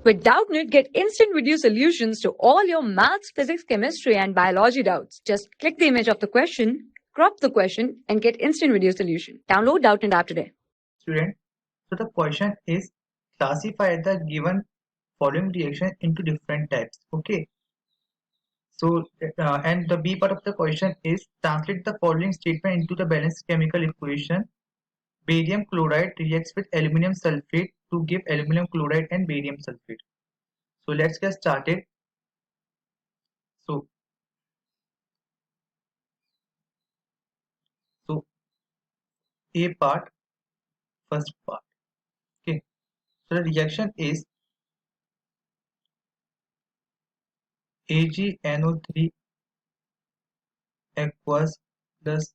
With Doubtnut, get instant video solutions to all your maths, physics, chemistry, and biology doubts. Just click the image of the question, crop the question, and get instant video solution. Download Doubtnut app today. Student, so the question is classify the given following reaction into different types. Okay. So, and the B part of the question is translate the following statement into the balanced chemical equation. Barium chloride reacts with aluminum sulfate to give aluminum chloride and barium sulfate. So let's get started. So, so A part, first part. Okay. So the reaction is AgNO3 aqueous plus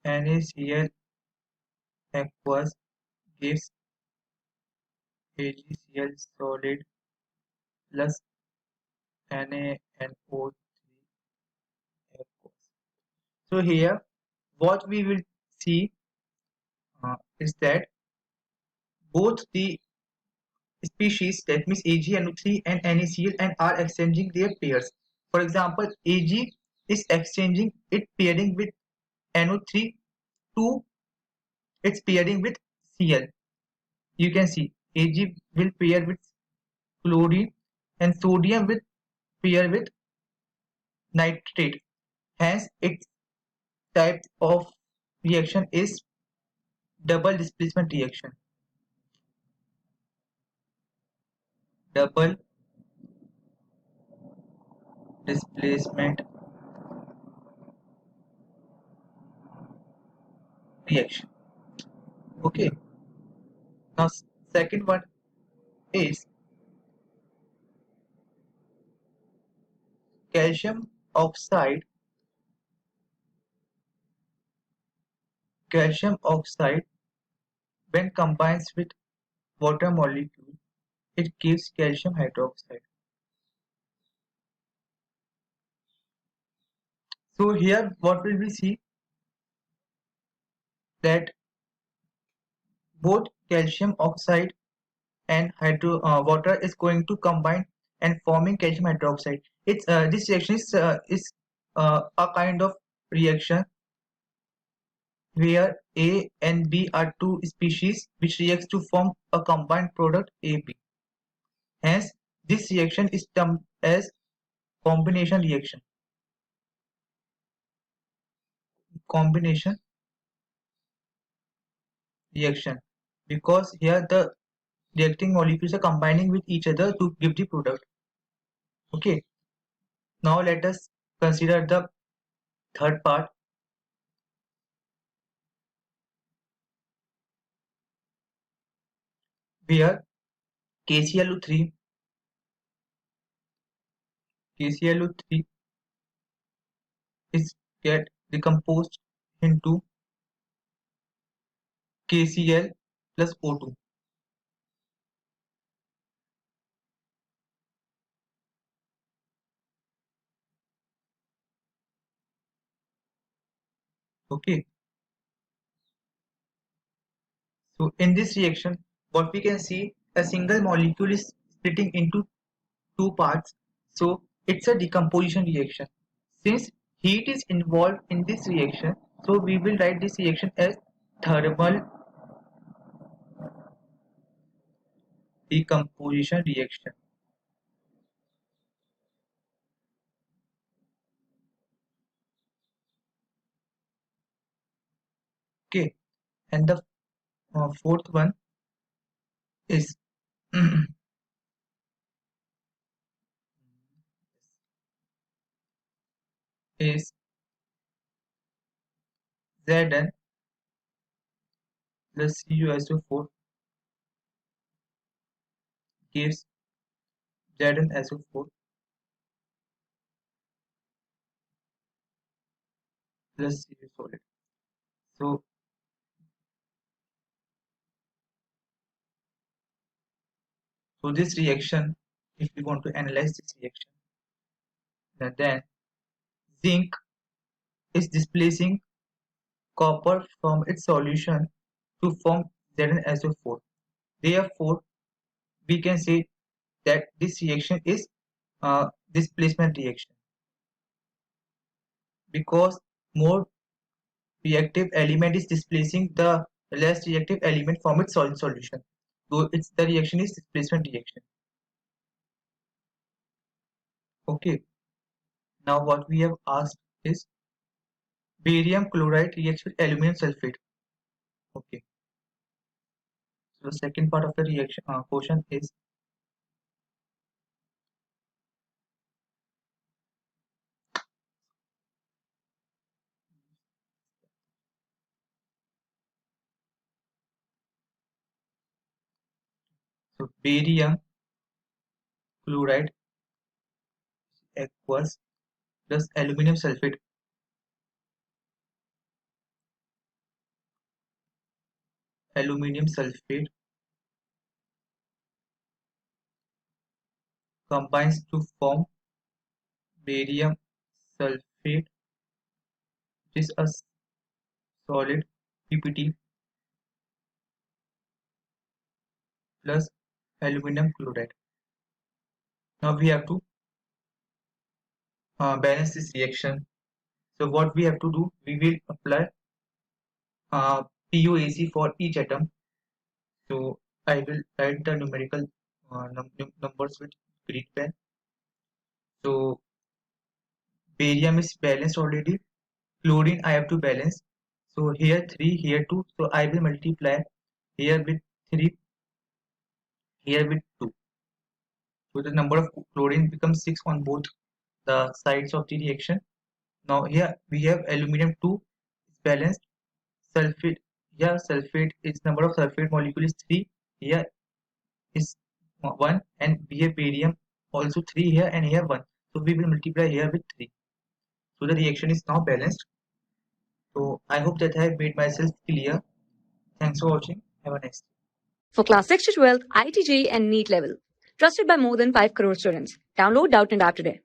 NaCl aqueous gives AgCl solid plus NaNO3 aqueous. So here what we will see is that both the species, that means AgNO3 and NaCl, and are exchanging their pairs. For example, Ag is exchanging it pairing with NO3 to its pairing with Cl. You can see Ag will pair with chlorine and sodium will pair with nitrate. Hence, its type of reaction is double displacement reaction. Double displacement reaction. Okay. Now, second one is calcium oxide. Calcium oxide, when combines with water molecule, it gives calcium hydroxide. So here what will we see? That both calcium oxide and water is going to combine and forming calcium hydroxide. This reaction is a kind of reaction where A and B are two species which reacts to form a combined product AB. Hence, this reaction is termed as combination reaction. Combination reaction, because here the reacting molecules are combining with each other to give the product. Okay. Now let us consider the third part. Where KClO3 is get decomposed into KCl plus O2. Okay. So in this reaction, what we can see, a single molecule is splitting into two parts. So it's a decomposition reaction. Since heat is involved in this reaction, so we will write this reaction as thermal decomposition reaction. Okay, and the fourth one is is Zn plus CuSO4 gives ZnSO4 plus Cu solid. So this reaction, if we want to analyze this reaction, then zinc is displacing copper from its solution to form ZnSO4. Therefore, we can say that this reaction is displacement reaction, because more reactive element is displacing the less reactive element from its solution. So it's the reaction is displacement reaction. Okay. Now what we have asked is barium chloride reacts with aluminum sulfate. Okay. So the second part of the reaction question is so barium chloride aqueous plus aluminum sulfate. Aluminum sulfate combines to form barium sulfate, which is a solid PPT plus aluminum chloride. Now we have to balance this reaction. So what we have to do, we will apply PuAc for each atom. So I will write the numerical numbers with green pen. So barium is balanced already. Chlorine I have to balance. So here 3, here 2. So I will multiply here with 3, here with 2. So the number of chlorine becomes 6 on both the sides of the reaction. Now here we have aluminum 2 is balanced. Sulfate, yeah, sulfate is number of sulfate molecule is 3. Here is 1, and we have barium also 3 here and here 1. So we will multiply here with 3. So the reaction is now balanced. So I hope that I have made myself clear. Thanks for watching. Have a nice day. For class 6 to 12, IIT JEE and NEET level. Trusted by more than 5 crore students. Download Doubtnut App today.